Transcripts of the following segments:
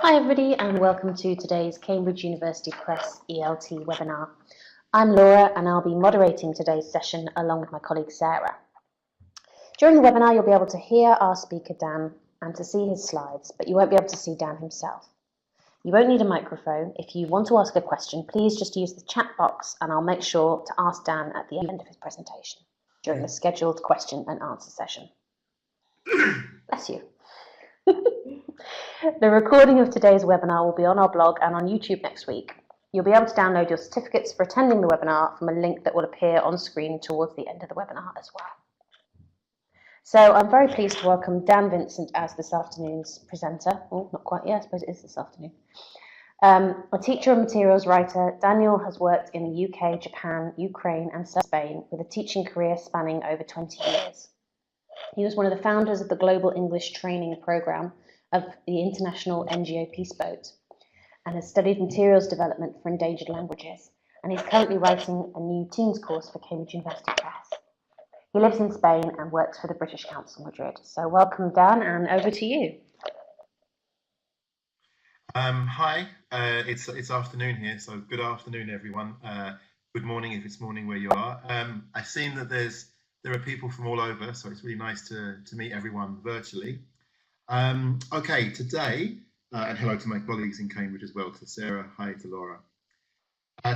Hi everybody and welcome to today's Cambridge University Press ELT webinar. I'm Laura and I'll be moderating today's session along with my colleague Sarah. During the webinar you'll be able to hear our speaker Dan and to see his slides, but you won't be able to see Dan himself. You won't need a microphone. If you want to ask a question, please just use the chat box and I'll make sure to ask Dan at the end of his presentation during the scheduled question and answer session. Bless you. The recording of today's webinar will be on our blog and on YouTube next week. You'll be able to download your certificates for attending the webinar from a link that will appear on screen towards the end of the webinar as well. So I'm very pleased to welcome Dan Vincent as this afternoon's presenter. Oh, not quite yet, I suppose it is this afternoon. A teacher and materials writer, Daniel has worked in the UK, Japan, Ukraine and Spain with a teaching career spanning over 20 years. He was one of the founders of the Global English Training Programme of the international NGO Peace Boat and has studied materials development for endangered languages, and he's currently writing a new teens course for Cambridge University Press. He lives in Spain and works for the British Council Madrid. So welcome Dan, and over to you. Hi, it's afternoon here, so good afternoon everyone. Good morning if it's morning where you are. I've seen that there are people from all over, so it's really nice to meet everyone virtually. Okay, today, and hello to my colleagues in Cambridge as well, to Sarah, hi to Laura.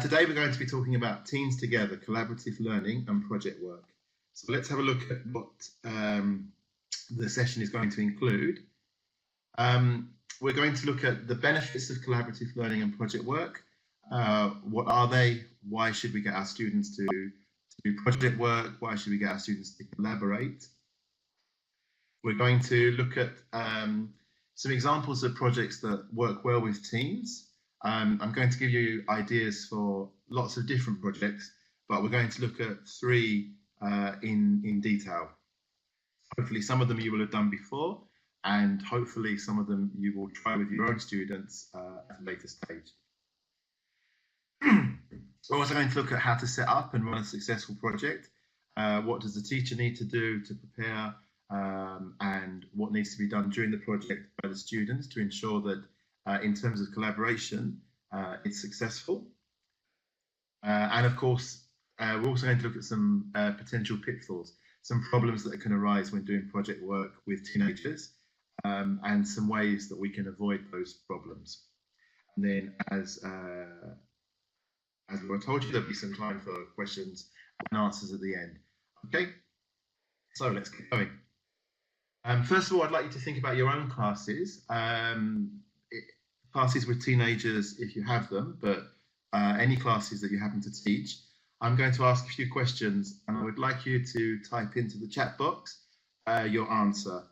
Today we're going to be talking about Teens Together, collaborative learning and project work. So let's have a look at what the session is going to include. We're going to look at the benefits of collaborative learning and project work. What are they? Why should we get our students to do project work? Why should we get our students to collaborate? We're going to look at some examples of projects that work well with teens. I'm going to give you ideas for lots of different projects, but we're going to look at three in detail. Hopefully some of them you will have done before, and hopefully some of them you will try with your own students at a later stage. We're also going to look at how to set up and run a successful project. What does the teacher need to do to prepare, and what needs to be done during the project by the students to ensure that in terms of collaboration, it's successful. And of course, we're also going to look at some potential pitfalls, some problems that can arise when doing project work with teenagers, and some ways that we can avoid those problems. And then, as I told you, there'll be some time for questions and answers at the end. Okay, so let's get going. First of all, I'd like you to think about your own classes, classes with teenagers if you have them, but any classes that you happen to teach. I'm going to ask a few questions and I would like you to type into the chat box your answer,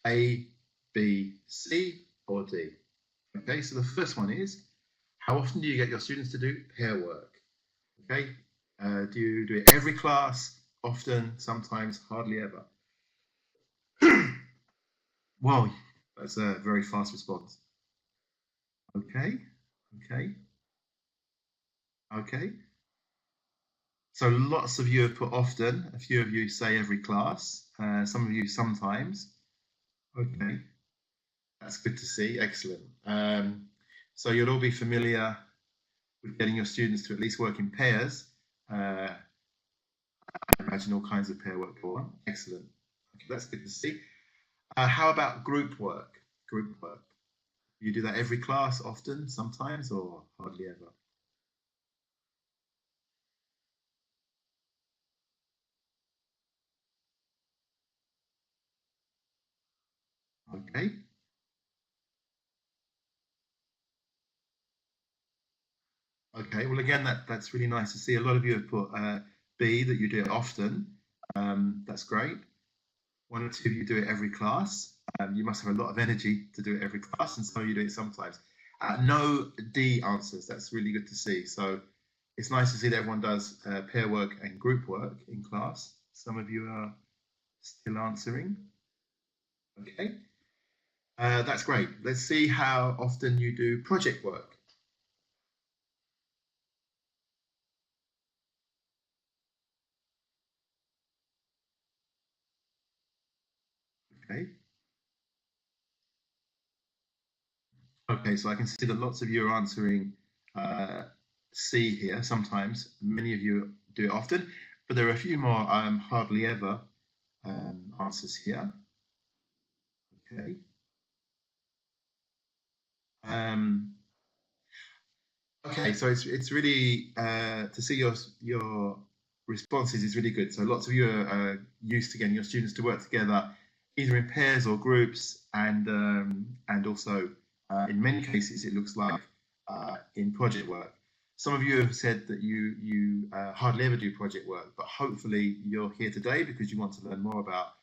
A, B, C or D. Okay, so the first one is, how often do you get your students to do pair work? Okay, do you do it every class, often, sometimes, hardly ever? Wow, that's a very fast response. Okay, okay, okay. So lots of you have put often, a few of you say every class, some of you sometimes. Okay, that's good to see, excellent. So you'll all be familiar with getting your students to at least work in pairs. I imagine all kinds of pair work go on, excellent. Okay, that's good to see. How about group work? Group work. You do that every class, often, sometimes, or hardly ever? Okay. Okay, well, again, that's really nice to see. A lot of you have put B, that you do it often. That's great. One or two of you do it every class. You must have a lot of energy to do it every class, and so you do it sometimes. No D answers. That's really good to see. So it's nice to see that everyone does pair work and group work in class. Some of you are still answering. Okay, that's great. Let's see how often you do project work. Okay. Okay, so I can see that lots of you are answering C here sometimes. Many of you do it often, but there are a few more hardly ever answers here. Okay. Okay, so it's really to see your responses is really good. So lots of you are used to getting your students to work together, either in pairs or groups, and also in many cases it looks like in project work. Some of you have said that you hardly ever do project work, but hopefully you're here today because you want to learn more about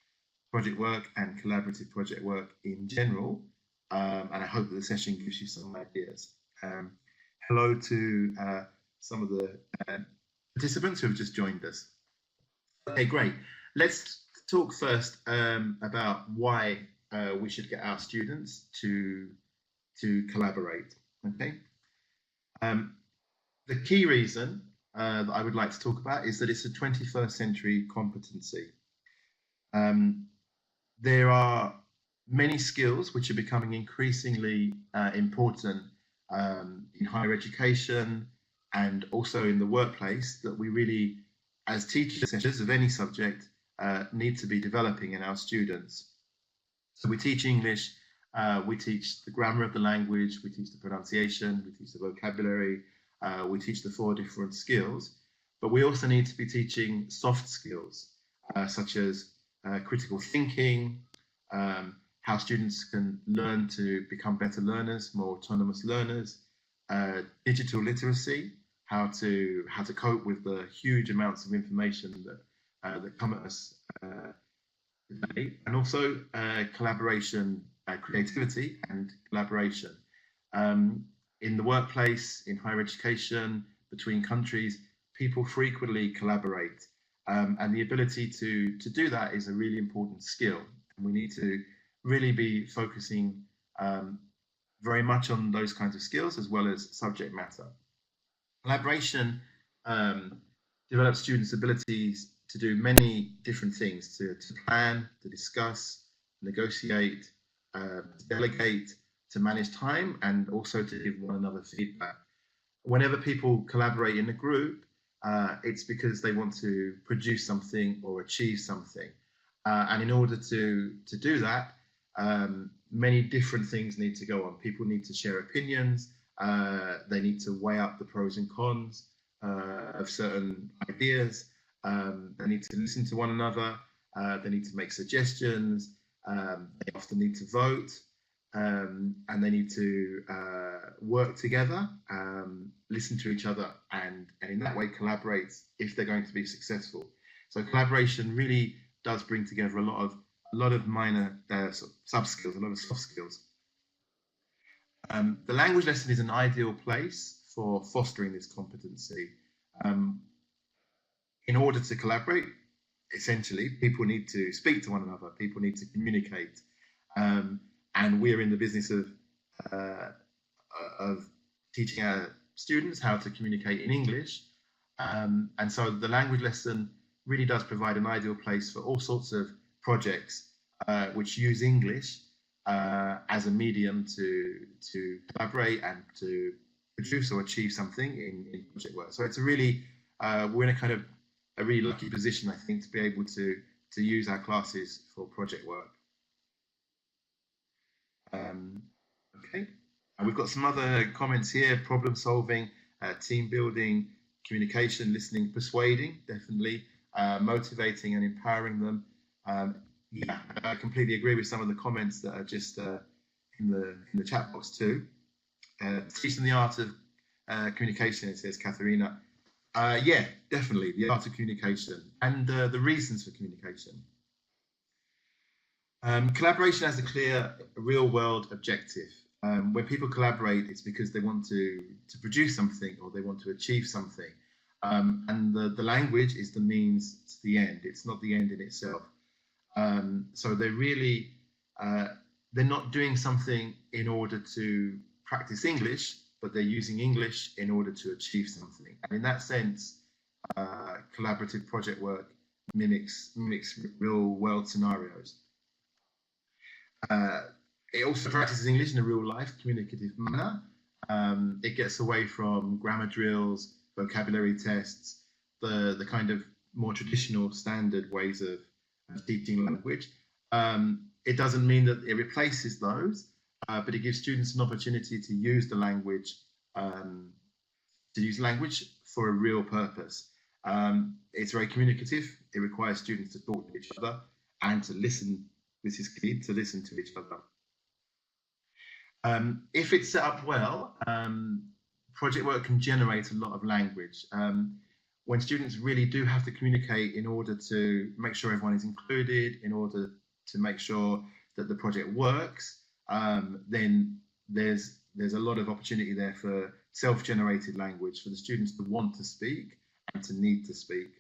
project work and collaborative project work in general. And I hope that the session gives you some ideas. Hello to some of the participants who have just joined us. Okay, great. Let's talk first about why we should get our students to collaborate. Okay. The key reason that I would like to talk about is that it's a 21st century competency. There are many skills which are becoming increasingly important in higher education and also in the workplace that we really, as teachers of any subject, need to be developing in our students. So we teach English, we teach the grammar of the language, we teach the pronunciation, we teach the vocabulary, we teach the 4 different skills, but we also need to be teaching soft skills, such as critical thinking, how students can learn to become better learners, more autonomous learners, digital literacy, how to cope with the huge amounts of information that come at us today, and also collaboration, creativity and collaboration. In the workplace, in higher education, between countries, people frequently collaborate. And the ability to do that is a really important skill. And we need to really be focusing very much on those kinds of skills as well as subject matter. Collaboration develops students' abilities to do many different things, to plan, to discuss, negotiate, to delegate, to manage time, and also to give one another feedback. Whenever people collaborate in a group, it's because they want to produce something or achieve something. And in order to do that, many different things need to go on. People need to share opinions. They need to weigh up the pros and cons of certain ideas. They need to listen to one another. They need to make suggestions. They often need to vote. And they need to work together, listen to each other, and in that way collaborate if they're going to be successful. So collaboration really does bring together a lot of minor sub skills, a lot of soft skills. The language lesson is an ideal place for fostering this competency. In order to collaborate, essentially, people need to speak to one another. People need to communicate. And we're in the business of teaching our students how to communicate in English. And so the language lesson really does provide an ideal place for all sorts of projects which use English as a medium to collaborate and to produce or achieve something in project work. So it's a really, we're in a kind of a really lucky position, I think, to be able to use our classes for project work. Okay, and we've got some other comments here: problem solving, team building, communication, listening, persuading, definitely, motivating and empowering them. Yeah, I completely agree with some of the comments that are just in the chat box too. Teaching the art of communication, it says Katharina. Yeah, definitely, the art of communication and the reasons for communication. Collaboration has a clear real-world objective. When people collaborate, it's because they want to produce something or they want to achieve something. And the language is the means to the end. It's not the end in itself. So they're really, they're not doing something in order to practice English, but they're using English in order to achieve something. And in that sense, collaborative project work mimics real-world scenarios. It also practices English in a real life communicative manner. It gets away from grammar drills, vocabulary tests, the kind of more traditional standard ways of teaching language. It doesn't mean that it replaces those, but it gives students an opportunity to use the language, for a real purpose. It's very communicative. It requires students to talk to each other and to listen. This is key, to listen to each other. If it's set up well, project work can generate a lot of language. When students really do have to communicate in order to make sure everyone is included, in order to make sure that the project works, then there's a lot of opportunity there for self-generated language, for the students to want to speak and to need to speak.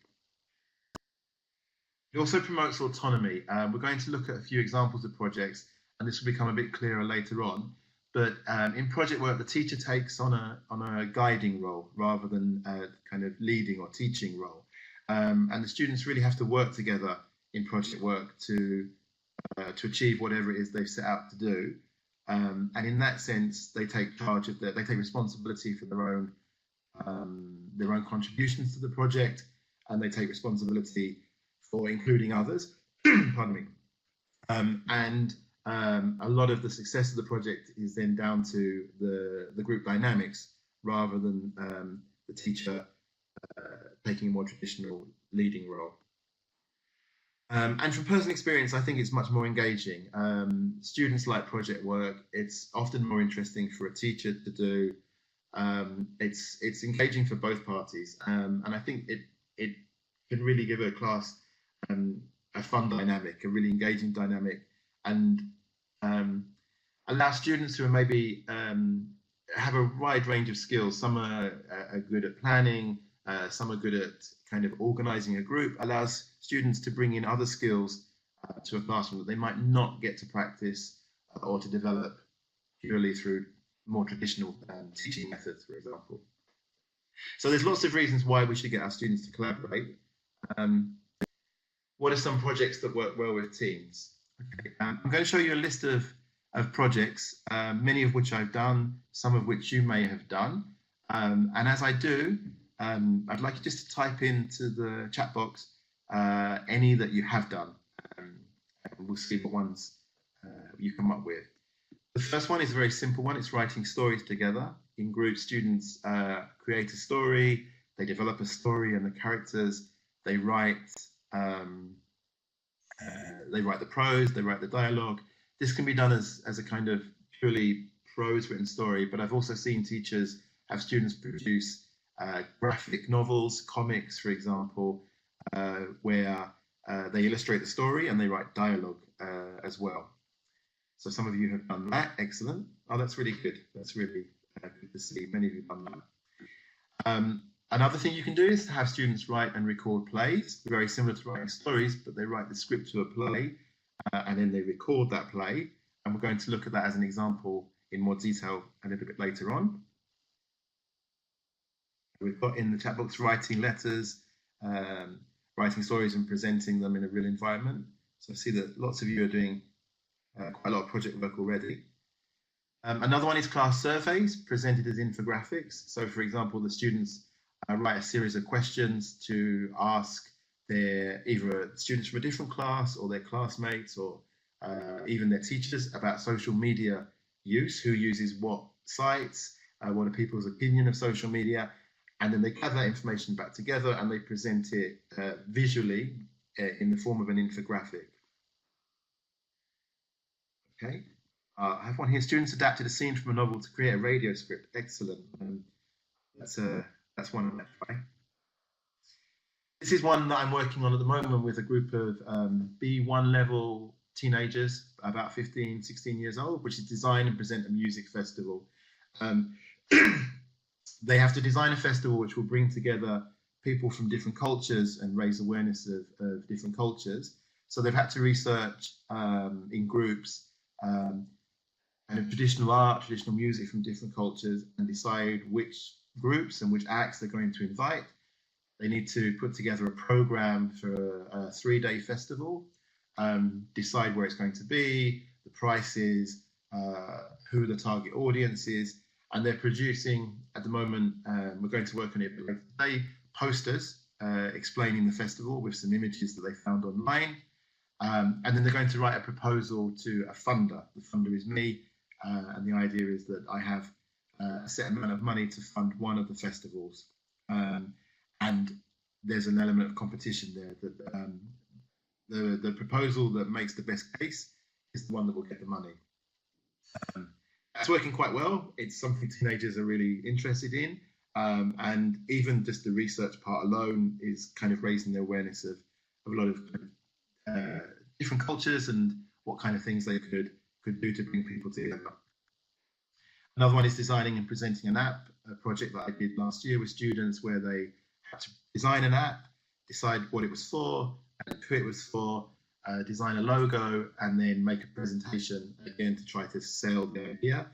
It also promotes autonomy. We're going to look at a few examples of projects, and this will become a bit clearer later on. But in project work, the teacher takes on a guiding role rather than a kind of leading or teaching role. And the students really have to work together in project work to achieve whatever it is they've set out to do. And in that sense, they take charge of they take responsibility for their own contributions to the project, and they take responsibility for including others. Pardon me. A lot of the success of the project is then down to the group dynamics rather than the teacher taking a more traditional leading role. And from personal experience, I think it's much more engaging. Students like project work. It's often more interesting for a teacher to do. It's engaging for both parties, and I think it can really give a class a fun dynamic, a really engaging dynamic, and allow students who are maybe have a wide range of skills. Some are good at planning, some are good at kind of organizing a group, allows students to bring in other skills to a classroom that they might not get to practice or to develop purely through more traditional teaching methods, for example. So there's lots of reasons why we should get our students to collaborate. What are some projects that work well with teams? Okay. I'm going to show you a list of projects, many of which I've done, some of which you may have done. And as I do, I'd like you just to type into the chat box any that you have done. And we'll see what ones you come up with. The first one is a very simple one. It's writing stories together. In groups, students create a story, they develop a story and the characters, they write the prose, they write the dialogue. This can be done as a kind of purely prose written story, but I've also seen teachers have students produce graphic novels, comics, for example, where they illustrate the story and they write dialogue as well. So some of you have done that. Excellent. Oh, that's really good. That's really good to see. Many of you have done that. Another thing you can do is to have students write and record plays, very similar to writing stories, but they write the script to a play and then they record that play. And we're going to look at that as an example in more detail a little bit later on. We've got in the chat box writing letters, writing stories and presenting them in a real environment. So I see that lots of you are doing quite a lot of project work already. Another one is class surveys presented as infographics. So for example, the students write a series of questions to ask either students from a different class or their classmates or even their teachers about social media use, who uses what sites, what are people's opinion of social media, and then they gather that information back together and they present it visually in the form of an infographic. Okay, I have one here. Students adapted a scene from a novel to create a radio script. Excellent. That's one I try. This is one that I'm working on at the moment with a group of B1 level teenagers, about 15, 16 years old, which is design and present a music festival. They have to design a festival which will bring together people from different cultures and raise awareness of different cultures. So they've had to research in groups kind of traditional art, traditional music from different cultures and decide which groups and which acts they're going to invite. They need to put together a program for a 3-day festival, decide where it's going to be, the prices, who the target audience is, and they're producing at the moment, we're going to work on it today, posters explaining the festival with some images that they found online. And then they're going to write a proposal to a funder. The funder is me, and the idea is that I have a set amount of money to fund one of the festivals. And there's an element of competition there. That the proposal that makes the best case is the one that will get the money. That's working quite well. It's something teenagers are really interested in. And even just the research part alone is kind of raising the awareness of a lot of different cultures and what kind of things they could do to bring people together. Another one is designing and presenting an app, a project that I did last year with students where they had to design an app, decide what it was for, and who it was for, design a logo, and then make a presentation again to try to sell the idea.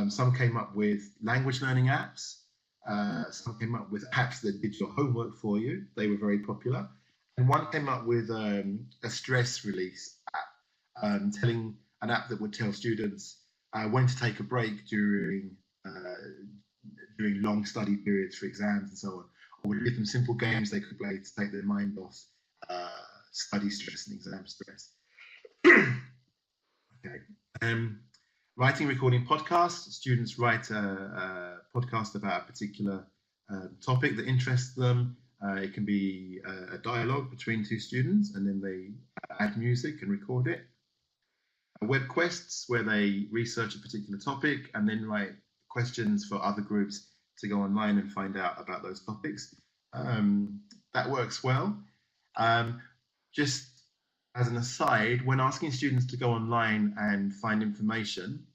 Some came up with language learning apps. Some came up with apps that did your homework for you. They were very popular. And one came up with a stress release app, telling an app that would tell students when to take a break during long study periods for exams and so on, or would give them simple games they could play to take their mind off study stress and exam stress. Okay. Writing, recording podcasts. Students write a podcast about a particular topic that interests them. It can be a dialogue between two students, and then they add music and record it. Web quests, where they research a particular topic and then write questions for other groups to go online and find out about those topics. That works well. Just as an aside, when asking students to go online and find information,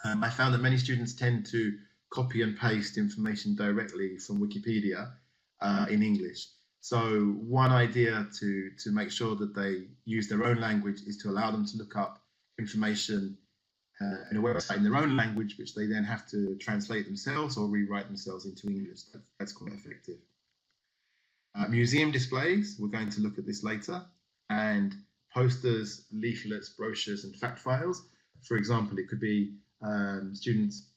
I found that many students tend to copy and paste information directly from Wikipedia in English. So one idea to make sure that they use their own language is to allow them to look up information in a website in their own language, which they then have to translate themselves or rewrite themselves into English. That's quite effective. Museum displays, we're going to look at this later, and posters, leaflets, brochures, and fact files. For example, it could be students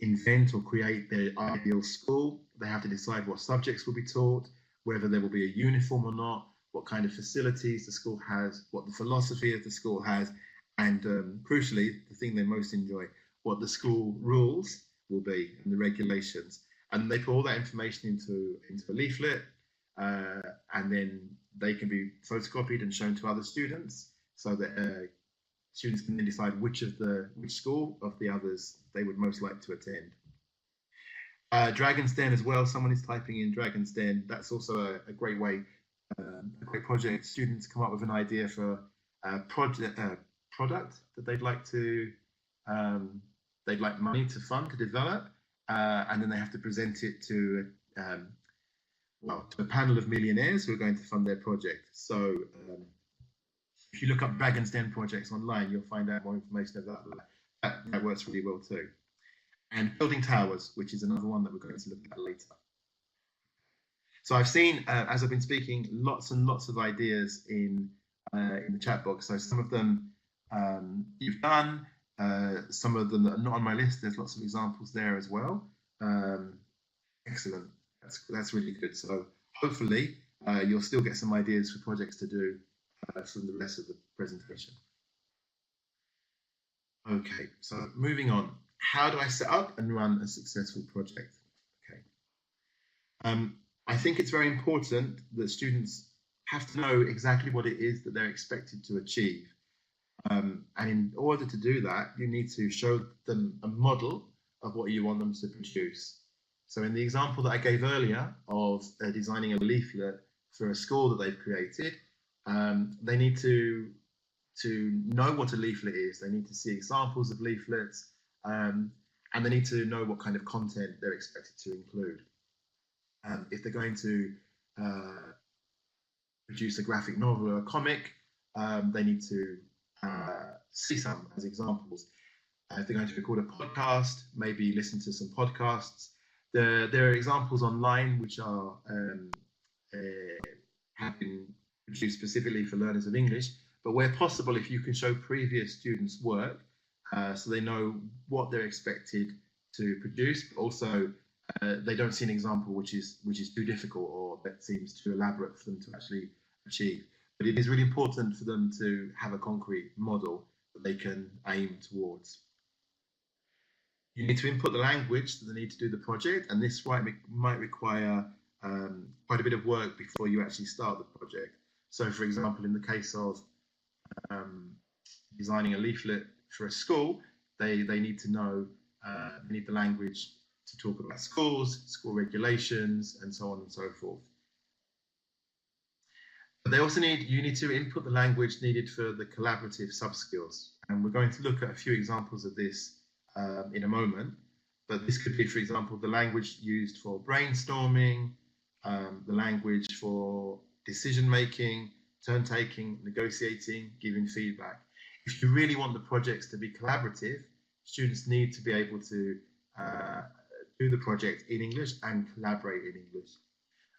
invent or create their ideal school. They have to decide what subjects will be taught, whether there will be a uniform or not, what kind of facilities the school has, what the philosophy of the school has, and crucially, the thing they most enjoy, what the school rules will be and the regulations. And they put all that information into a leaflet, and then they can be photocopied and shown to other students, so that students can then decide which school of the others they would most like to attend. Dragon's Den as well. Someone is typing in Dragon's Den. That's also a great way, a great project. Students come up with an idea for a product that they'd like money to fund to develop, and then they have to present it to a panel of millionaires who are going to fund their project. So if you look up Dragon's Den projects online, you'll find out more information about that. That works really well too. And building towers, which is another one that we're going to look at later. So I've seen, as I've been speaking, lots and lots of ideas in the chat box. So some of them you've done, some of them that are not on my list. There's lots of examples there as well. Excellent. That's really good. So hopefully you'll still get some ideas for projects to do from the rest of the presentation. Okay, so moving on. How do I set up and run a successful project? Okay. I think it's very important that students have to know exactly what it is that they're expected to achieve. And in order to do that, you need to show them a model of what you want them to produce. So in the example that I gave earlier of designing a leaflet for a school that they've created, they need to know what a leaflet is. They need to see examples of leaflets, and they need to know what kind of content they're expected to include. If they're going to produce a graphic novel or a comic, they need to see some as examples. If they're going to record a podcast, maybe listen to some podcasts. There are examples online which are have been produced specifically for learners of English, But where possible, if you can show previous students' work, so they know what they're expected to produce, but also they don't see an example which is too difficult or that seems too elaborate for them to actually achieve. But it is really important for them to have a concrete model that they can aim towards. You need to input the language that they need to do the project, and this might require quite a bit of work before you actually start the project. So, for example, in the case of designing a leaflet for a school, they need to know, they need the language to talk about schools, school regulations, and so on and so forth. But they also you need to input the language needed for the collaborative sub-skills. And we're going to look at a few examples of this in a moment. But this could be, for example, the language used for brainstorming, the language for decision-making, turn-taking, negotiating, giving feedback. If you really want the projects to be collaborative, students need to be able to do the project in English and collaborate in English.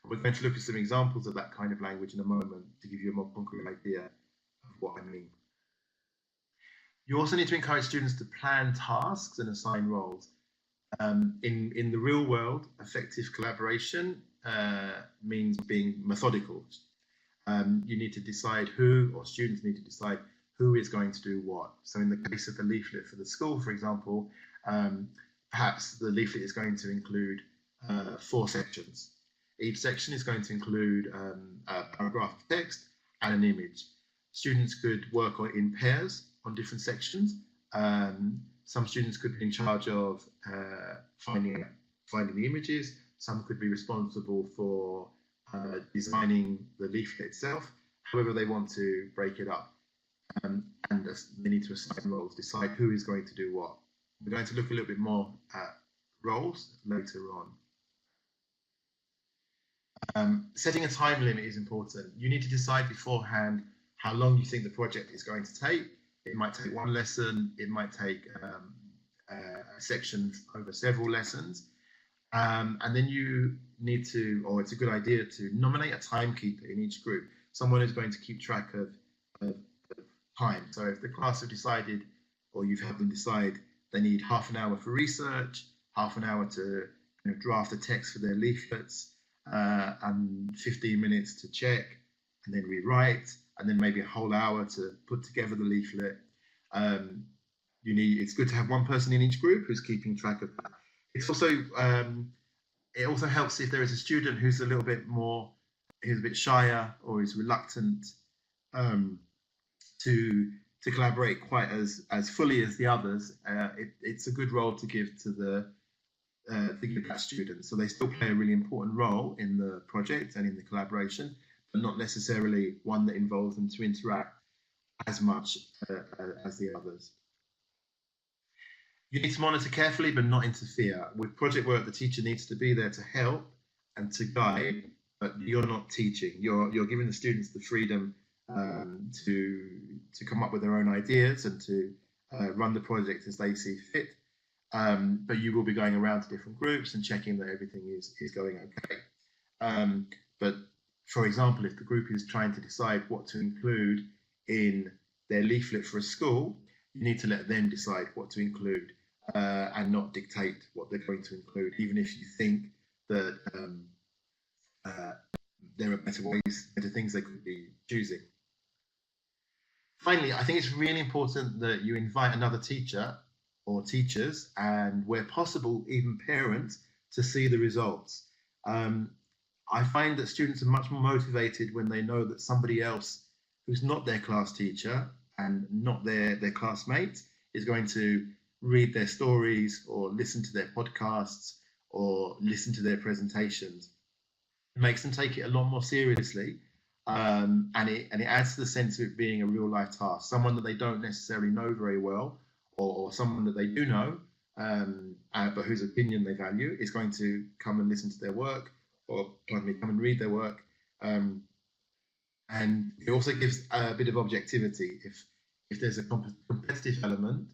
We're going to look at some examples of that kind of language in a moment to give you a more concrete idea of what I mean. You also need to encourage students to plan tasks and assign roles. In the real world, effective collaboration means being methodical. You need to decide who, or students need to decide who is going to do what. So in the case of the leaflet for the school, for example, perhaps the leaflet is going to include 4 sections. Each section is going to include a paragraph of text and an image. Students could work in pairs on different sections. Some students could be in charge of finding the images. Some could be responsible for designing the leaflet itself. However they want to break it up. And they need to assign roles, decide who is going to do what. We're going to look a little bit more at roles later on. Setting a time limit is important. You need to decide beforehand how long you think the project is going to take. It might take 1 lesson, it might take a section over several lessons. And then you need to, or it's a good idea to nominate a timekeeper in each group, someone who's going to keep track of time. So if the class have decided, or you've helped them decide, they need half an hour for research, half an hour to draft the text for their leaflets, and 15 minutes to check and then rewrite, and then maybe a whole hour to put together the leaflet. It's good to have one person in each group who's keeping track of that. It's also it also helps if there is a student who's a little bit more, who's a bit shyer or is reluctant to collaborate quite as fully as the others. It's a good role to give to that student. So they still play a really important role in the project and in the collaboration, but not necessarily one that involves them to interact as much as the others. You need to monitor carefully but not interfere. With project work, the teacher needs to be there to help and to guide, but you're not teaching. You're giving the students the freedom to come up with their own ideas and to run the project as they see fit. But you will be going around to different groups and checking that everything is going okay. But for example, if the group is trying to decide what to include in their leaflet for a school, you need to let them decide what to include and not dictate what they're going to include, even if you think that there are better things they could be choosing. Finally, I think it's really important that you invite another teacher or teachers, and where possible, even parents, to see the results. I find that students are much more motivated when they know that somebody else who's not their class teacher and not their classmate is going to read their stories or listen to their podcasts or listen to their presentations. It makes them take it a lot more seriously, and it adds to the sense of it being a real life task, someone that they don't necessarily know very well, or someone that they do know, but whose opinion they value, is going to come and listen to their work, or come and read their work. And it also gives a bit of objectivity. If there's a competitive element,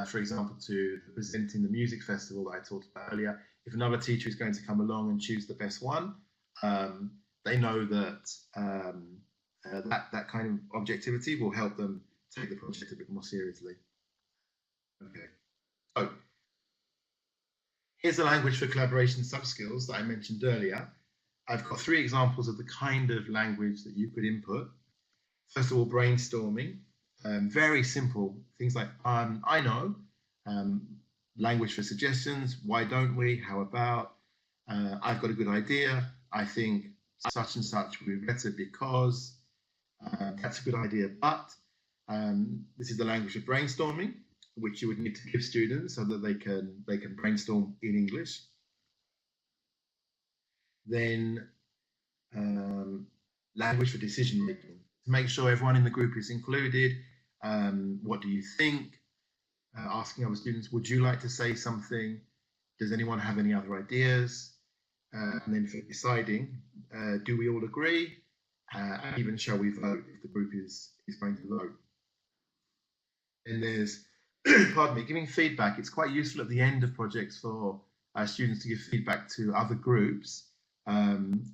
for example, to presenting the music festival that I talked about earlier, if another teacher is going to come along and choose the best one, they know that that kind of objectivity will help them take the project a bit more seriously. Okay, so here's the language for collaboration sub-skills that I mentioned earlier. I've got 3 examples of the kind of language that you could input. First of all, brainstorming. Very simple things like I know, language for suggestions, why don't we, how about, I've got a good idea, I think such and such would be better because, that's a good idea, but this is the language of brainstorming, which you would need to give students so that they can brainstorm in English. Then language for decision making, to make sure everyone in the group is included. What do you think? Asking other students, would you like to say something? Does anyone have any other ideas? And then for deciding, do we all agree? And even shall we vote if the group is going to vote? And there's, pardon me, giving feedback. It's quite useful at the end of projects for students to give feedback to other groups. And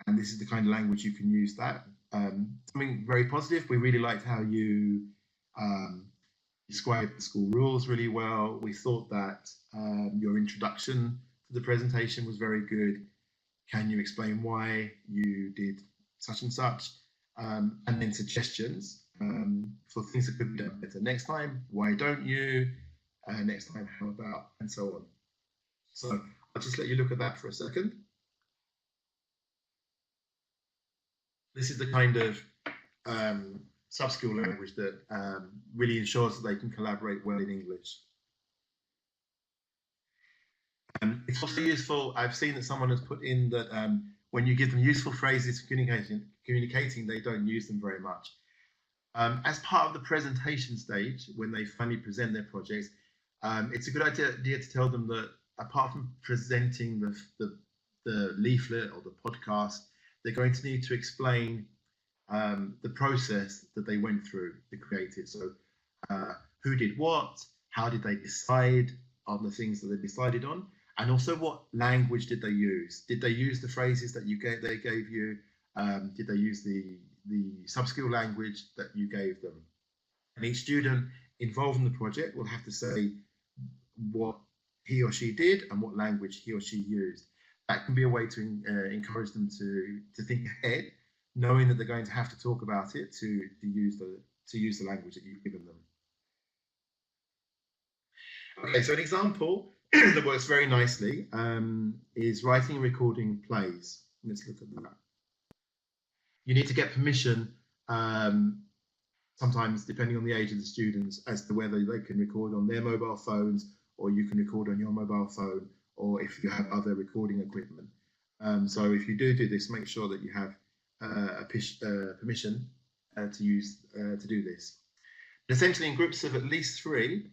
this is the kind of language you can use that. Something very positive, we really liked how you described the school rules really well. We thought that your introduction to the presentation was very good. Can you explain why you did such and such? And then suggestions for things that could be done better next time. Why don't you? Next time, how about? And so on. So I'll just let you look at that for a second. This is the kind of sub-skill language that really ensures that they can collaborate well in English. It's also useful, I've seen that someone has put in that when you give them useful phrases for communicating, they don't use them very much. As part of the presentation stage, when they finally present their projects, it's a good idea to tell them that apart from presenting the leaflet or the podcast, they're going to need to explain the process that they went through to create it. So who did what, how did they decide on the things that they decided on, and also what language did they use? Did they use the phrases that they gave you? Did they use the sub-skill language that you gave them? And each student involved in the project will have to say what he or she did and what language he or she used. That can be a way to encourage them to think ahead, knowing that they're going to have to talk about it to use the language that you've given them. Okay, so an example that works very nicely is writing and recording plays. Let's look at that. You need to get permission, sometimes depending on the age of the students, as to whether they can record on their mobile phones or you can record on your mobile phone, or if you have other recording equipment. So if you do this, make sure that you have permission to do this. Essentially, in groups of at least 3,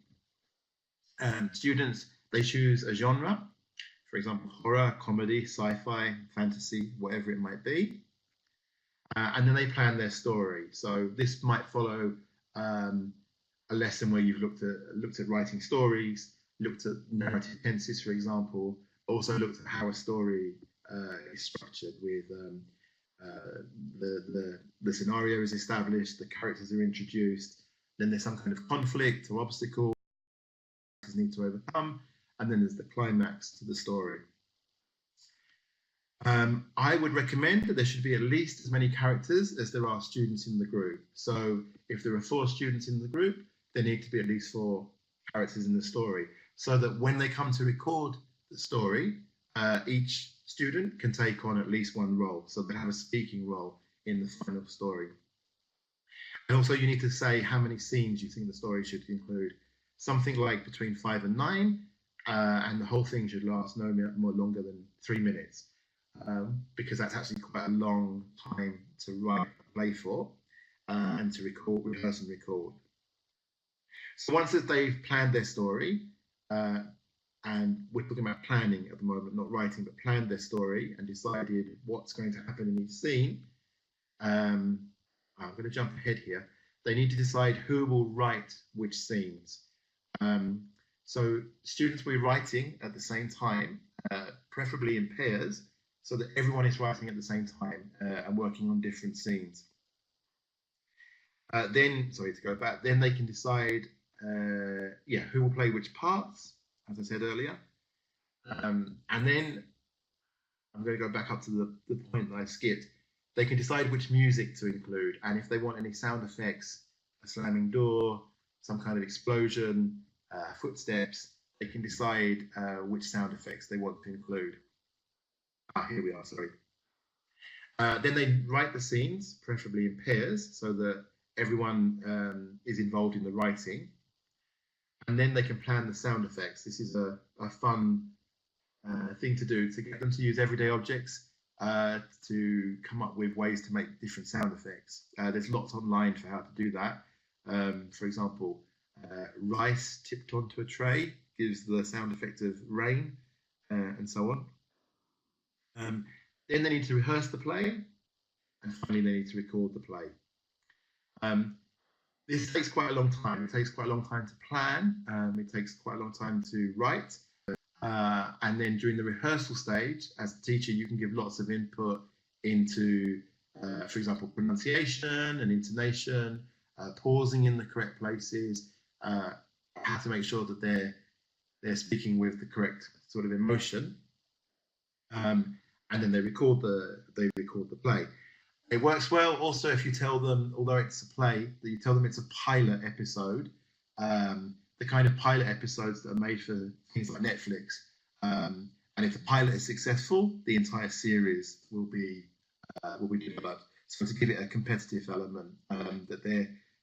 students, they choose a genre, for example, horror, comedy, sci-fi, fantasy, whatever it might be. And then they plan their story. So this might follow a lesson where you've looked at writing stories, looked at narrative tenses, for example, also looked at how a story is structured with the scenario is established, the characters are introduced, then there's some kind of conflict or obstacle need to overcome, and then there's the climax to the story. I would recommend that there should be at least as many characters as there are students in the group. So if there are 4 students in the group, there need to be at least 4 characters in the story, so that when they come to record the story, each student can take on at least 1 role, so they have a speaking role in the final story. And also you need to say how many scenes you think the story should include. Something like between 5 and 9, and the whole thing should last no more longer than 3 minutes, because that's actually quite a long time to write a play for, and to rehearse and record. So once that they've planned their story, and we're talking about planning at the moment, not writing, but planned their story and decided what's going to happen in each scene, I'm going to jump ahead here. They need to decide who will write which scenes. So students will be writing at the same time, preferably in pairs, so that everyone is writing at the same time and working on different scenes. Then, sorry to go back, then they can decide who will play which parts, as I said earlier. And then I'm going to go back up to the point that I skipped. They can decide which music to include, and if they want any sound effects, a slamming door, some kind of explosion, footsteps, they can decide which sound effects they want to include. Here we are, sorry. Then they write the scenes, preferably in pairs, so that everyone is involved in the writing. And then they can plan the sound effects. This is a fun thing to do, to get them to use everyday objects to come up with ways to make different sound effects. There's lots online for how to do that. For example, rice tipped onto a tray gives the sound effect of rain, and so on. Then they need to rehearse the play, and finally they need to record the play. This takes quite a long time. It takes quite a long time to plan. It takes quite a long time to write. And then during the rehearsal stage, as a teacher, you can give lots of input into, for example, pronunciation and intonation, pausing in the correct places, how to make sure that they're speaking with the correct sort of emotion. And then they record the play. It works well also if you tell them, although it's a play, that you tell them it's a pilot episode, the kind of pilot episodes that are made for things like Netflix. And if the pilot is successful, the entire series will be developed. So to give it a competitive element, that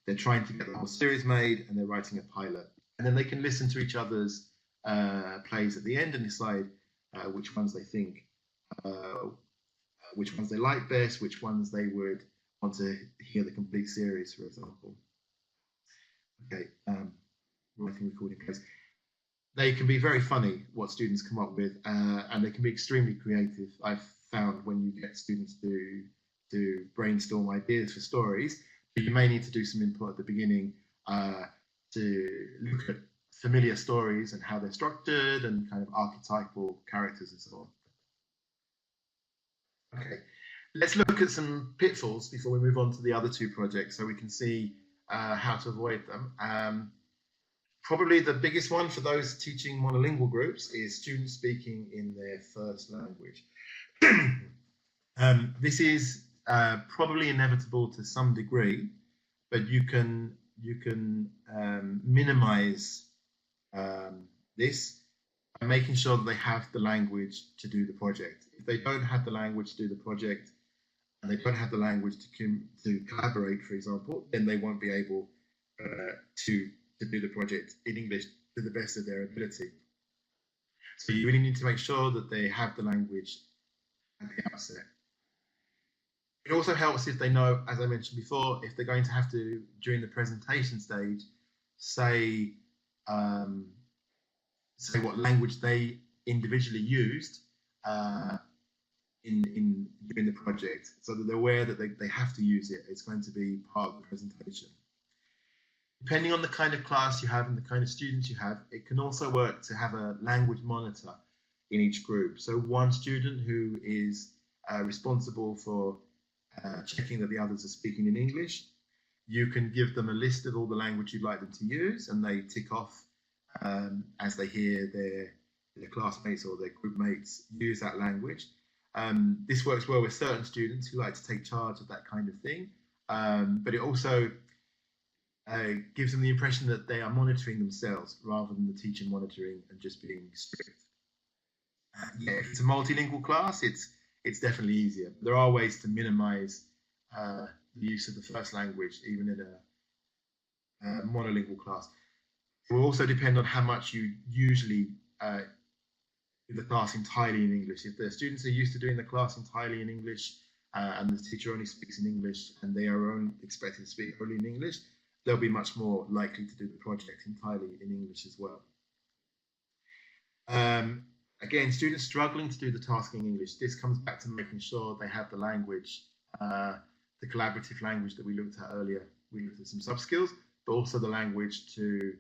they're trying to get the whole series made and they're writing a pilot. And then they can listen to each other's plays at the end and decide which ones they think, which ones they like best, which ones they would want to hear the complete series, for example. Okay, writing, recording plays. They can be very funny, what students come up with, and they can be extremely creative. I've found when you get students to brainstorm ideas for stories, you may need to do some input at the beginning to look at familiar stories and how they're structured and kind of archetypal characters and so on. Okay, let's look at some pitfalls before we move on to the other two projects so we can see how to avoid them. Probably the biggest one for those teaching monolingual groups is students speaking in their first language. This is probably inevitable to some degree, but you can minimize this by making sure that they have the language to do the project. If they don't have the language to do the project, and they don't have the language to collaborate, for example, then they won't be able to do the project in English to the best of their ability. So you really need to make sure that they have the language at the outset. It also helps if they know, as I mentioned before, if they're going to have to, during the presentation stage, say what language they individually used during the project, so that they're aware that they have to use it. It's going to be part of the presentation. Depending on the kind of class you have and the kind of students you have, it can also work to have a language monitor in each group. So one student who is responsible for checking that the others are speaking in English, you can give them a list of all the language you'd like them to use, and they tick off as they hear their classmates or their group mates use that language. This works well with certain students who like to take charge of that kind of thing, but it also gives them the impression that they are monitoring themselves rather than the teacher monitoring and just being strict. If it's a multilingual class, it's definitely easier. There are ways to minimize the use of the first language, even in a monolingual class. It will also depend on how much you usually do the class entirely in English. If the students are used to doing the class entirely in English and the teacher only speaks in English and they are expected to speak only in English, they'll be much more likely to do the project entirely in English as well. Again, students struggling to do the task in English, this comes back to making sure they have the language, the collaborative language that we looked at earlier. We looked at some soft skills, but also the language to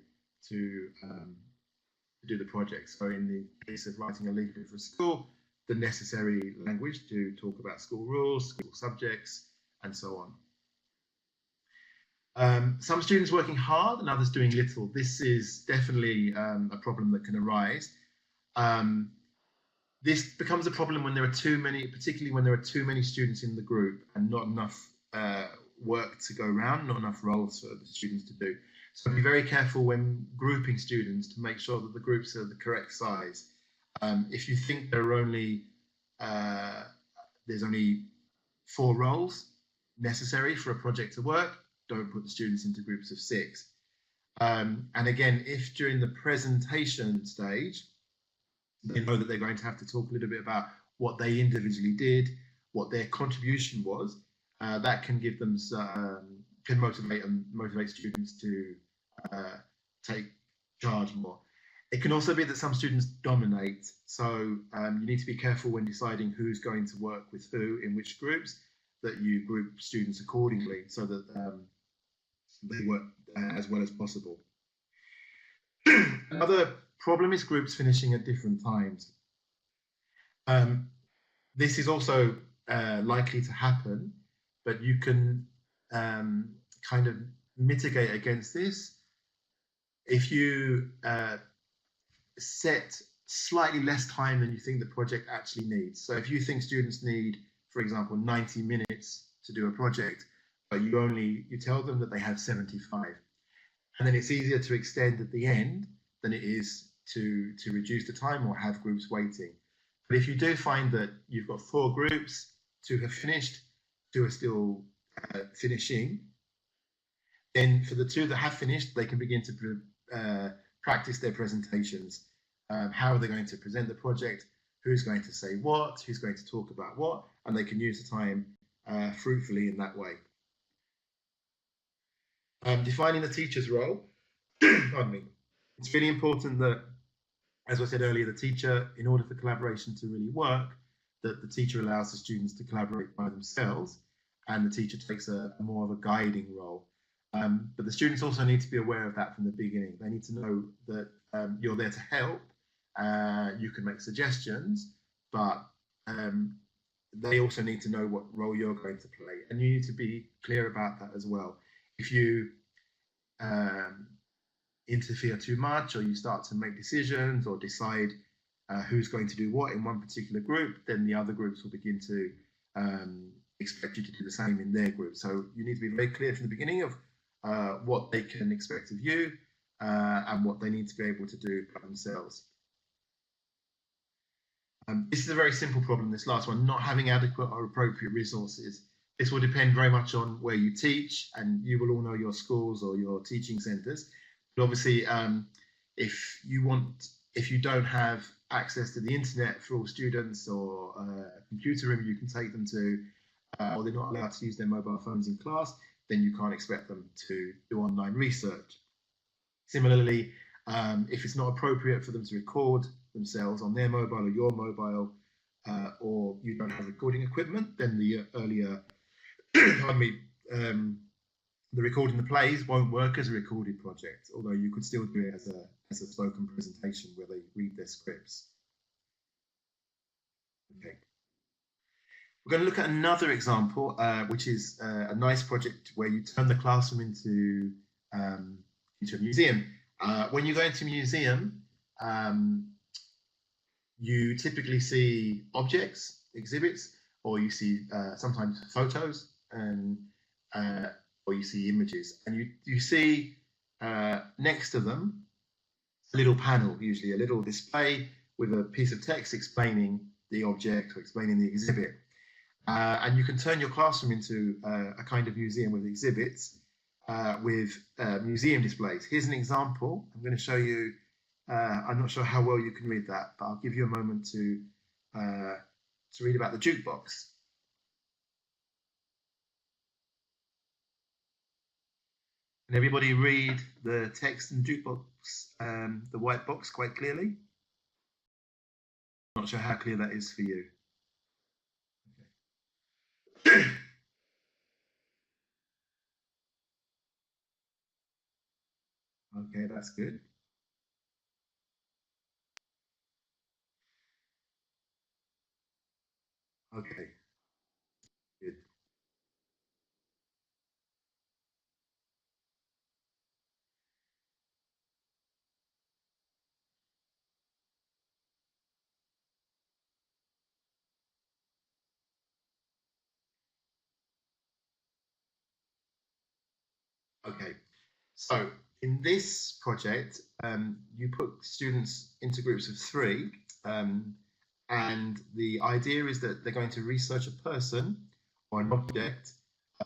do the project. So in the case of writing a leaflet for a school, the necessary language to talk about school rules, school subjects, and so on. Some students working hard and others doing little. This is definitely a problem that can arise. This becomes a problem when there are too many, particularly when there are too many students in the group and not enough work to go around, not enough roles for the students to do. So be very careful when grouping students to make sure that the groups are the correct size. If you think there's only 4 roles necessary for a project to work, don't put the students into groups of 6. And again, if during the presentation stage, they know that they're going to have to talk a little bit about what they individually did, what their contribution was, that can give them can motivate students to take charge more. It can also be that some students dominate, so you need to be careful when deciding who's going to work with who in which groups, that you group students accordingly so that they work as well as possible. Another problem is groups finishing at different times. This is also likely to happen, but you can kind of mitigate against this if you set slightly less time than you think the project actually needs. So if you think students need, for example, 90 minutes to do a project, but you tell them that they have 75, and then it's easier to extend at the end than it is to reduce the time or have groups waiting. But if you do find that you've got 4 groups, 2 have finished, 2 are still finishing, then for the 2 that have finished, they can begin to practice their presentations. How are they going to present the project? Who's going to say what? Who's going to talk about what? And they can use the time fruitfully in that way. Defining the teacher's role. Pardon me. It's really important that, as I said earlier, the teacher, in order for collaboration to really work, that the teacher allows the students to collaborate by themselves, and the teacher takes a more of a guiding role. But the students also need to be aware of that from the beginning. They need to know that you're there to help. You can make suggestions, but they also need to know what role you're going to play, and you need to be clear about that as well. If you interfere too much, or you start to make decisions or decide who's going to do what in one particular group, then the other groups will begin to expect you to do the same in their group. So you need to be very clear from the beginning of what they can expect of you and what they need to be able to do by themselves. This is a very simple problem, this last one, not having adequate or appropriate resources. This will depend very much on where you teach, and you will all know your schools or your teaching centres. But obviously, if you don't have access to the internet for all students, or a computer room you can take them to, or they're not allowed to use their mobile phones in class, then you can't expect them to do online research. Similarly, if it's not appropriate for them to record themselves on their mobile or your mobile, or you don't have recording equipment, then the earlier, pardon me, the recording the plays won't work as a recorded project, although you could still do it as a spoken presentation where they read their scripts. Okay. We're going to look at another example, which is a nice project where you turn the classroom into a museum. When you go into a museum, you typically see objects, exhibits, or you see sometimes photos, and or you see images, and you see next to them a little panel, usually a little display with a piece of text explaining the object or explaining the exhibit. And you can turn your classroom into a kind of museum with exhibits, with museum displays. Here's an example. I'm going to show you. I'm not sure how well you can read that, but I'll give you a moment to read about the jukebox. Can everybody read the text in the jukebox, the white box, quite clearly? I'm not sure how clear that is for you. Okay. Okay, that's good. Okay, good. Okay, so in this project, you put students into groups of three, um, and the idea is that they're going to research a person or an object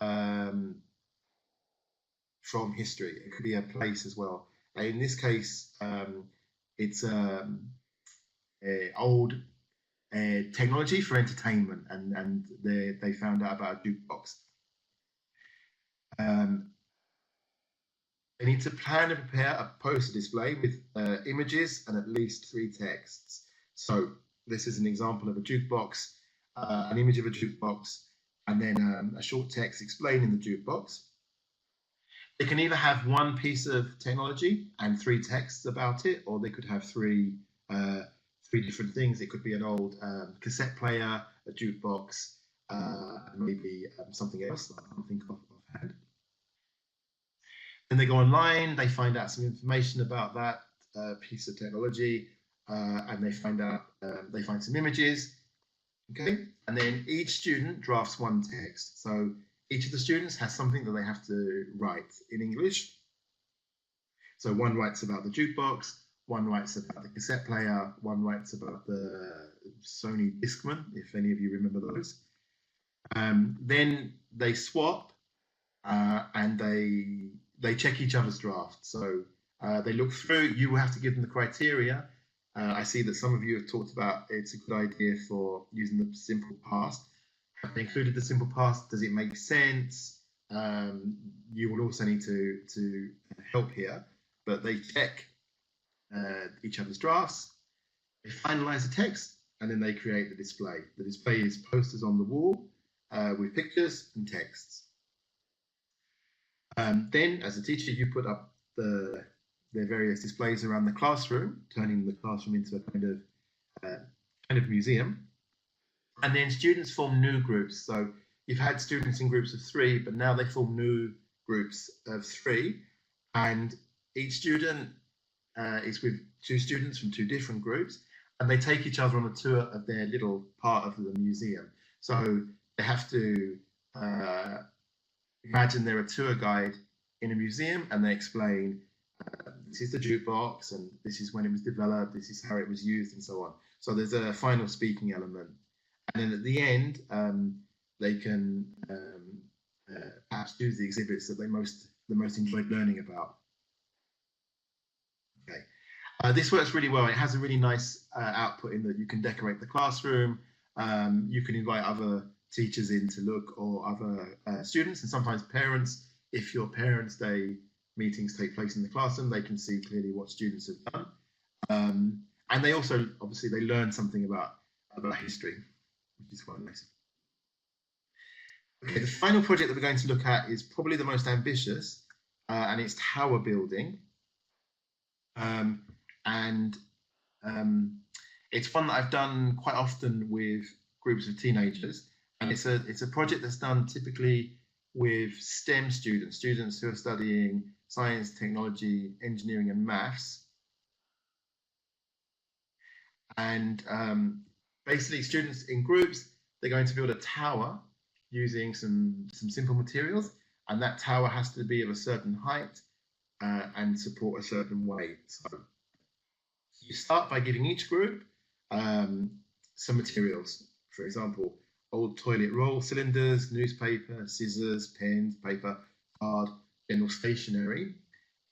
um, from history. It could be a place as well. In this case, it's old technology for entertainment, and they found out about a jukebox. Um, they need to plan and prepare a poster display with images and at least three texts. So this is an example of a jukebox, an image of a jukebox, and then a short text explaining the jukebox. They can either have one piece of technology and three texts about it, or they could have three different things. It could be an old cassette player, a jukebox, maybe something else that I can't think of offhand. Then they go online, they find out some information about that piece of technology, and they find some images. Okay, and then each student drafts one text. So each of the students has something that they have to write in English. So one writes about the jukebox, one writes about the cassette player, one writes about the Sony Discman, if any of you remember those. Then they swap and they check each other's drafts. So they look through. You will have to give them the criteria. I see that some of you have talked about it's a good idea for using the simple past. Have they included the simple past? Does it make sense? You will also need to help here, but they check each other's drafts. They finalize the text, and then they create the display. The display is posters on the wall with pictures and texts. Then, as a teacher, you put up their various displays around the classroom, turning the classroom into a kind of museum. And then students form new groups. So you've had students in groups of three, but now they form new groups of three. And each student is with two students from two different groups, and they take each other on a tour of their little part of the museum. So they have to imagine they're a tour guide in a museum, and they explain this is the jukebox, and this is when it was developed, this is how it was used, and so on. So there's a final speaking element. And then at the end, they can perhaps choose the exhibits that they the most enjoyed learning about. Okay, this works really well. It has a really nice output in that you can decorate the classroom. You can invite other teachers in to look, or other students, and sometimes parents. If your Parents' Day meetings take place in the classroom, they can see clearly what students have done. And they also, obviously, they learn something about history, which is quite nice. Okay, the final project that we're going to look at is probably the most ambitious, and it's tower building. It's one that I've done quite often with groups of teenagers, and it's a project that's done typically with STEM students who are studying science, technology, engineering, and maths. And basically, students in groups, they're going to build a tower using some simple materials, and that tower has to be of a certain height and support a certain weight. So you start by giving each group some materials. For example, old toilet roll cylinders, newspaper, scissors, pens, paper, card, general stationery.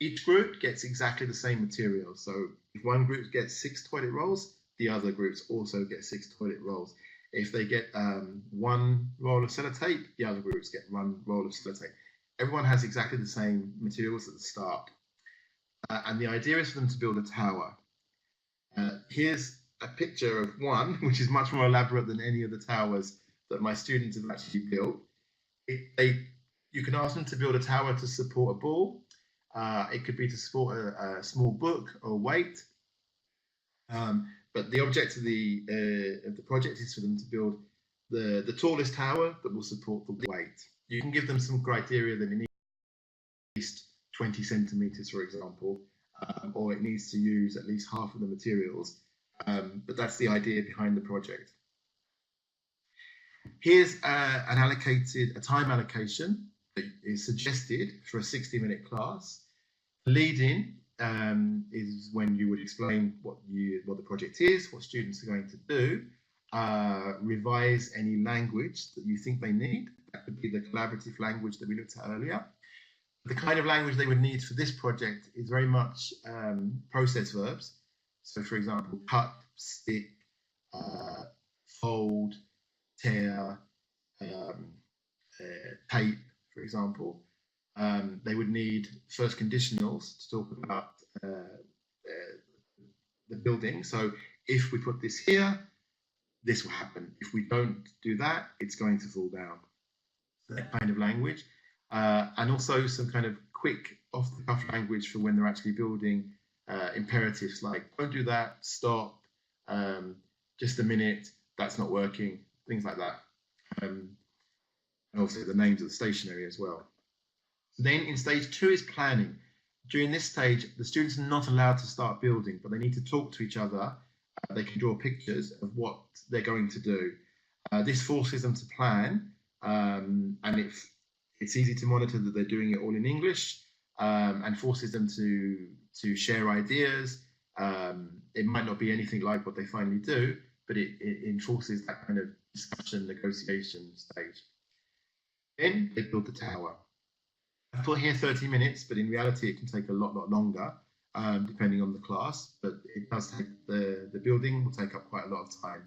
Each group gets exactly the same material. So if one group gets 6 toilet rolls, the other groups also get 6 toilet rolls. If they get 1 roll of sellotape, the other groups get 1 roll of sellotape. Everyone has exactly the same materials at the start. And the idea is for them to build a tower. Here's a picture of one, which is much more elaborate than any of the towers that my students have actually built. You can ask them to build a tower to support a ball. It could be to support a small book or weight. But the object of the project is for them to build the tallest tower that will support the weight. You can give them some criteria that it needs at least 20 centimeters, for example, or it needs to use at least half of the materials. But that's the idea behind the project. Here's a time allocation that is suggested for a 60-minute class. Lead-in is when you would explain what the project is, what students are going to do, revise any language that you think they need. That could be the collaborative language that we looked at earlier. The kind of language they would need for this project is very much process verbs. So, for example, cut, stick, fold, tear, tape, for example. They would need first conditionals to talk about the building. So if we put this here, this will happen. If we don't do that, it's going to fall down. That kind of language. And also some kind of quick off-the-cuff language for when they're actually building imperatives like don't do that, stop, just a minute, that's not working, things like that. And also the names of the stationery as well. Then in stage 2 is planning. During this stage, the students are not allowed to start building, but they need to talk to each other. They can draw pictures of what they're going to do. This forces them to plan, and it's easy to monitor that they're doing it all in English, and forces them to share ideas. It might not be anything like what they finally do, but it enforces that kind of discussion, negotiation stage. Then they build the tower. I put here 30 minutes, but in reality it can take a lot longer, depending on the class, but it does take, the building will take up quite a lot of time.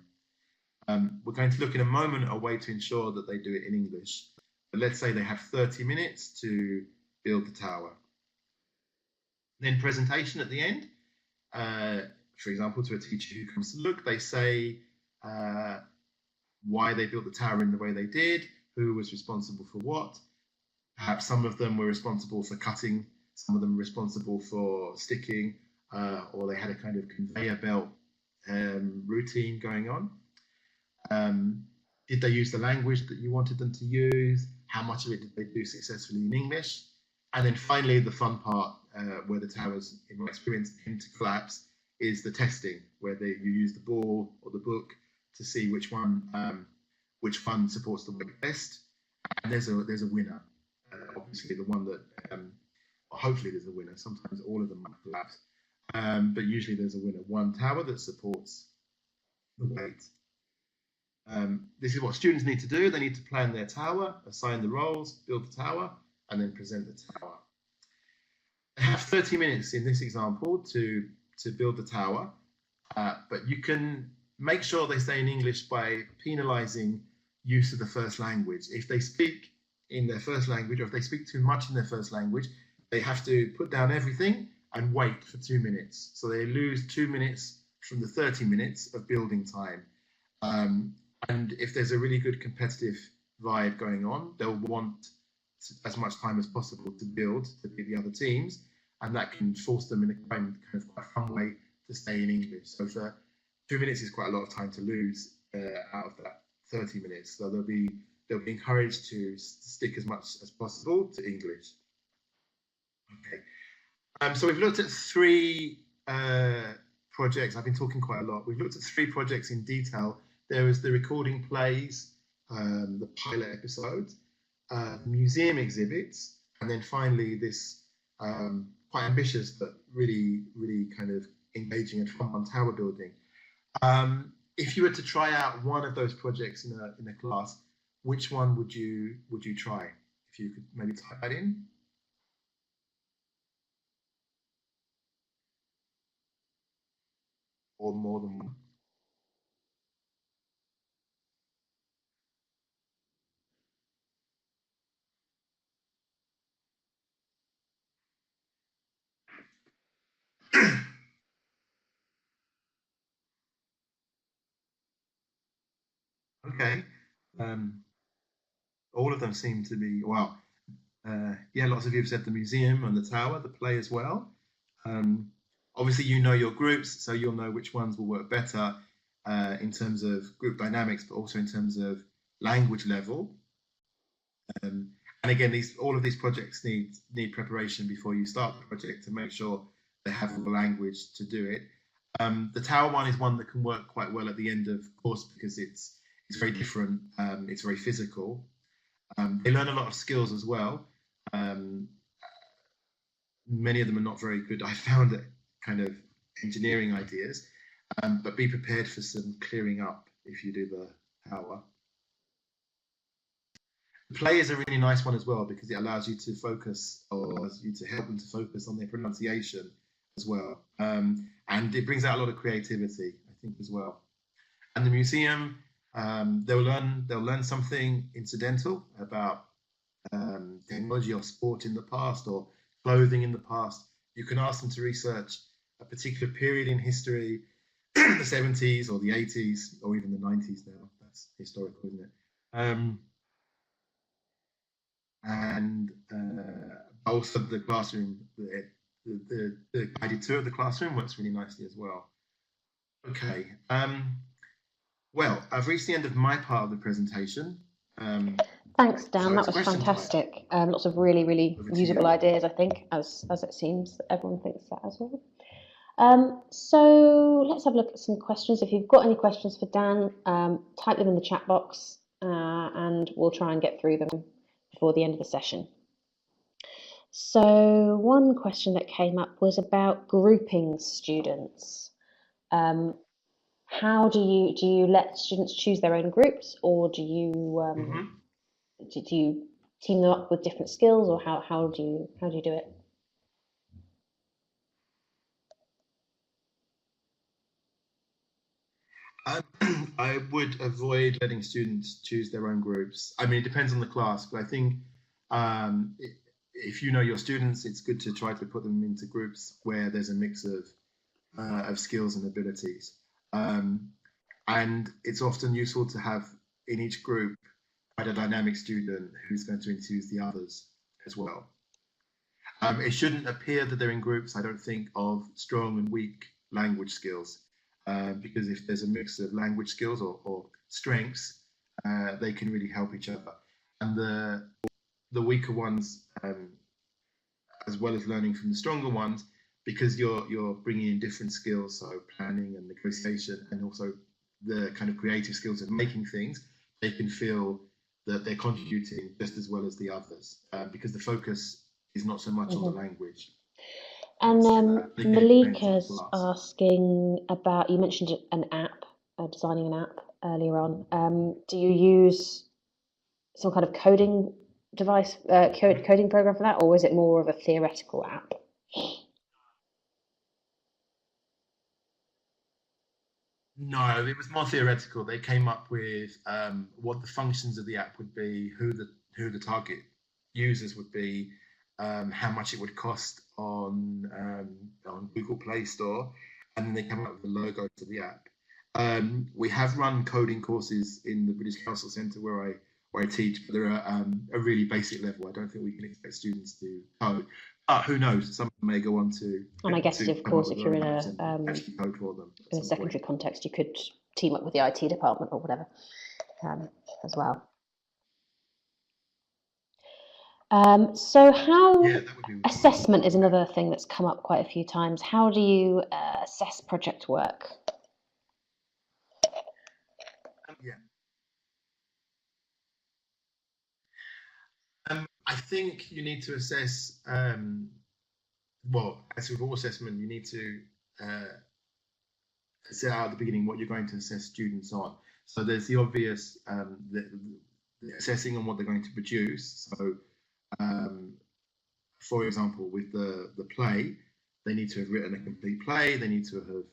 We're going to look in a moment at a way to ensure that they do it in English. But let's say they have 30 minutes to build the tower. Then presentation at the end. For example, to a teacher who comes to look, they say why they built the tower in the way they did, who was responsible for what. Perhaps some of them were responsible for cutting, some of them were responsible for sticking, or they had a kind of conveyor belt routine going on. Did they use the language that you wanted them to use? How much of it did they do successfully in English? And then finally, the fun part, where the towers, in my experience, tend to collapse, is the testing, where you use the ball or the book to see which one supports the weight best. And there's a winner. Obviously, the one that, hopefully there's a winner. Sometimes all of them might collapse, but usually there's a winner. One tower that supports the weight. This is what students need to do. They need to plan their tower, assign the roles, build the tower, and then present the tower. They have 30 minutes in this example to build the tower, but you can make sure they stay in English by penalizing use of the first language. If they speak in their first language, or if they speak too much in their first language, they have to put down everything and wait for 2 minutes. So they lose 2 minutes from the 30 minutes of building time. And if there's a really good competitive vibe going on, they'll want as much time as possible to build to beat the other teams, and that can force them in a kind of quite fun way to stay in English. So for 2 minutes is quite a lot of time to lose out of that 30 minutes. So they'll be encouraged to stick as much as possible to English. Okay. So we've looked at 3 projects. I've been talking quite a lot. We've looked at 3 projects in detail. There was the recording plays, the pilot episode, museum exhibits, and then finally this quite ambitious but really kind of engaging and fun tower building. If you were to try out one of those projects in a class, which one would you try? If you could maybe type that in. Or more than one. Okay. All of them seem to be, well, yeah, lots of you have said the museum and the tower, the play as well. Obviously, you know your groups, so you'll know which ones will work better in terms of group dynamics, but also in terms of language level. And again, all of these projects need preparation before you start the project to make sure they have the language to do it. The tower one is one that can work quite well at the end of course because it's very different. It's very physical. They learn a lot of skills as well. Many of them are not very good, I found, at kind of engineering ideas, but be prepared for some clearing up if you do the tower. Play is a really nice one as well because it allows you to focus, or allows you to help them to focus on their pronunciation as well, and it brings out a lot of creativity, I think, as well. And the museum, they'll learn something incidental about technology or sport in the past or clothing in the past. You can ask them to research a particular period in history, the 70s or the 80s or even the 90s now. That's historical, isn't it? And also the classroom, the guided tour of the classroom works really nicely as well. Okay. Well, I've reached the end of my part of the presentation. Thanks, Dan. That was fantastic. Lots of really, really usable ideas, I think, as it seems. Everyone thinks that as well. So let's have a look at some questions. If you've got any questions for Dan, type them in the chat box and we'll try and get through them before the end of the session. So one question that came up was about grouping students. How do you let students choose their own groups, or do you do you team them up with different skills, or how do you do it? I would avoid letting students choose their own groups. I mean, it depends on the class, but I think if you know your students, it's good to try to put them into groups where there's a mix of skills and abilities. And it's often useful to have in each group quite a dynamic student who's going to enthuse the others as well. It shouldn't appear that they're in groups, I don't think, of strong and weak language skills. Because if there's a mix of language skills or strengths, they can really help each other. And the weaker ones, as well as learning from the stronger ones, because you're bringing in different skills, so planning and negotiation, and also the kind of creative skills of making things, they can feel that they're contributing just as well as the others, because the focus is not so much on the language. And Malika's asking about, you mentioned an app, designing an app earlier on. Do you use some kind of coding device, coding program for that, or is it more of a theoretical app? No, it was more theoretical. They came up with what the functions of the app would be, who the target users would be, how much it would cost on Google Play Store, and then they come up with the logo to the app. We have run coding courses in the British Council Centre where I teach, but they're at a really basic level. I don't think we can expect students to code. Who knows? Some may go on to. And I guess, of course, if you're in a code for them in a secondary context, you could team up with the IT department or whatever as well. So how assessment is another thing that's come up quite a few times. How do you assess project work? I think you need to assess, well, as with all assessment, you need to set out at the beginning what you're going to assess students on. So there's the obvious the assessing on what they're going to produce. So for example, with the play, they need to have written a complete play, they need to have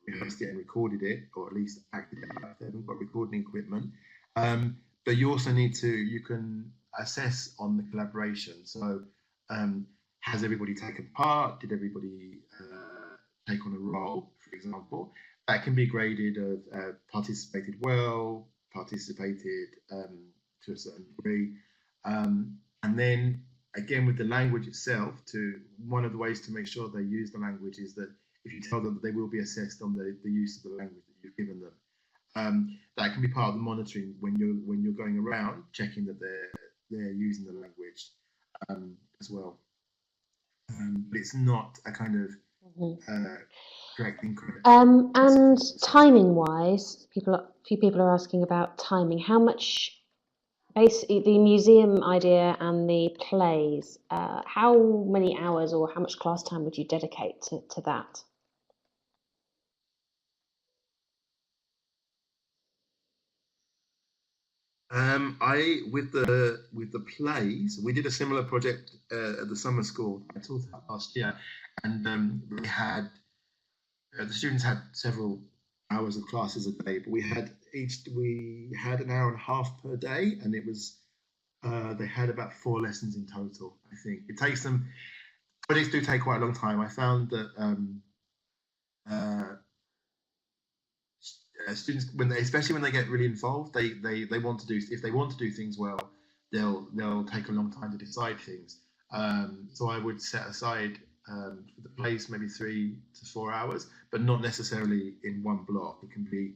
rehearsed it and recorded it, or at least acted it out if they haven't got recording equipment. But you also need to, you can assess on the collaboration. So has everybody taken part? Did everybody take on a role, for example? That can be graded of participated well, participated to a certain degree. And then again, with the language itself, one of the ways to make sure they use the language is that if you tell them that they will be assessed on the use of the language that you've given them. That can be part of the monitoring when you're going around, checking that they're using the language as well. But it's not a kind of correct, incorrect. And timing-wise, a few people are asking about timing. How much, basically, the museum idea and the plays, how many hours or how much class time would you dedicate to that? With the plays, we did a similar project at the summer school I taught that last year, and we had the students had several hours of classes a day, but we had an hour and a half per day, and it was they had about 4 lessons in total. I think it takes them. Projects do take quite a long time. I found that students, especially when they get really involved, they want to do, if they want to do things well, they'll take a long time to decide things. So I would set aside for the plays maybe 3 to 4 hours, but not necessarily in one block. It can be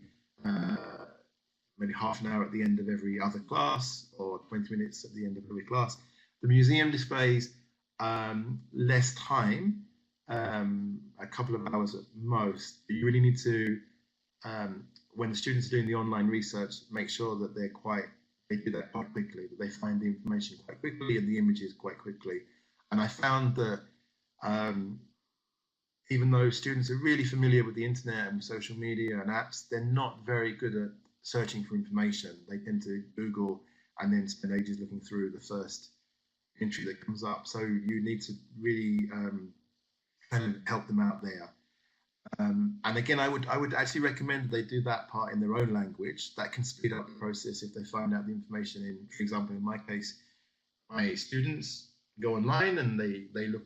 maybe half an hour at the end of every other class, or 20 minutes at the end of every class. The museum displays less time, a couple of hours at most. But you really need to, when the students are doing the online research, make sure that they do that quite quickly, that they find the information quite quickly and the images quite quickly. And I found that even though students are really familiar with the internet and social media and apps, they're not very good at searching for information. They tend to Google and then spend ages looking through the first entry that comes up. So you need to really kind of help them out there. And again, I would actually recommend that they do that part in their own language. That can speed up the process if they find out the information in, for example, in my case, my students go online and they look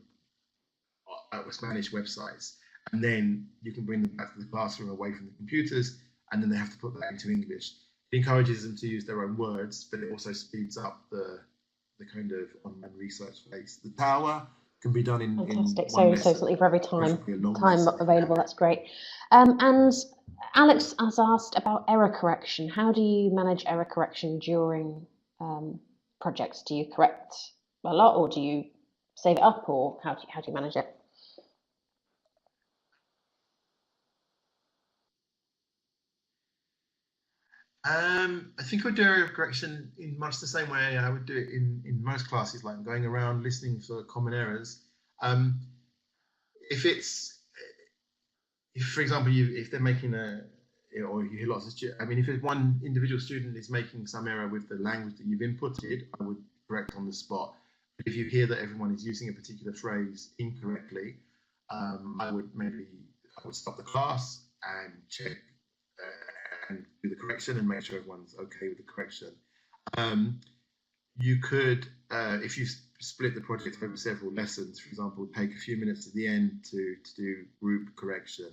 at Spanish websites, and then you can bring them back to the classroom away from the computers, and then they have to put that into English. It encourages them to use their own words, but it also speeds up the kind of online research phase. The tower can be done in fantastic. In one lesson. So something for every time available. That's great. And Alex has asked about error correction. How do you manage error correction during projects? Do you correct a lot, or do you save it up, or how do you manage it? I think I would do error correction in much the same way I would do it in most classes, like going around listening for common errors. If, for example, if they're making or you hear lots of students, I mean, if one individual student is making some error with the language that you've inputted, I would correct on the spot. But if you hear that everyone is using a particular phrase incorrectly, I would stop the class and check and do the correction and make sure everyone's okay with the correction. You could, if you split the project over several lessons, for example, take a few minutes at the end to do group correction.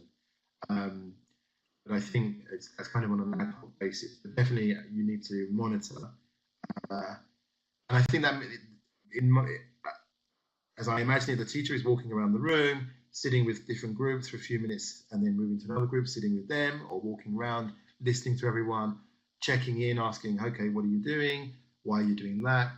But I think it's kind of on an ad hoc basis. But definitely, you need to monitor. And I think that, as I imagine it, the teacher is walking around the room, sitting with different groups for a few minutes, and then moving to another group, sitting with them, or walking around, listening to everyone, checking in, asking, okay, what are you doing? Why are you doing that?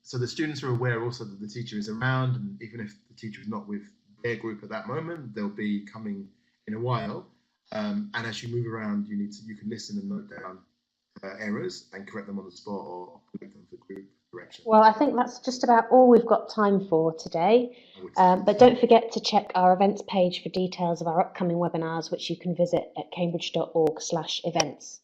So the students are aware also that the teacher is around, and even if the teacher is not with their group at that moment, they'll be coming in a while. And as you move around, you can listen and note down errors and correct them on the spot, or correct them for group correction. Well, I think that's just about all we've got time for today. But don't forget to check our events page for details of our upcoming webinars, which you can visit at cambridge.org/events.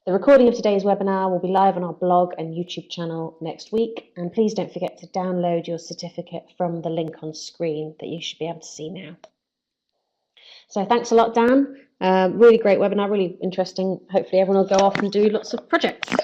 The recording of today's webinar will be live on our blog and YouTube channel next week. And please don't forget to download your certificate from the link on screen that you should be able to see now. So thanks a lot, Dan. Really great webinar, really interesting. Hopefully everyone will go off and do lots of projects.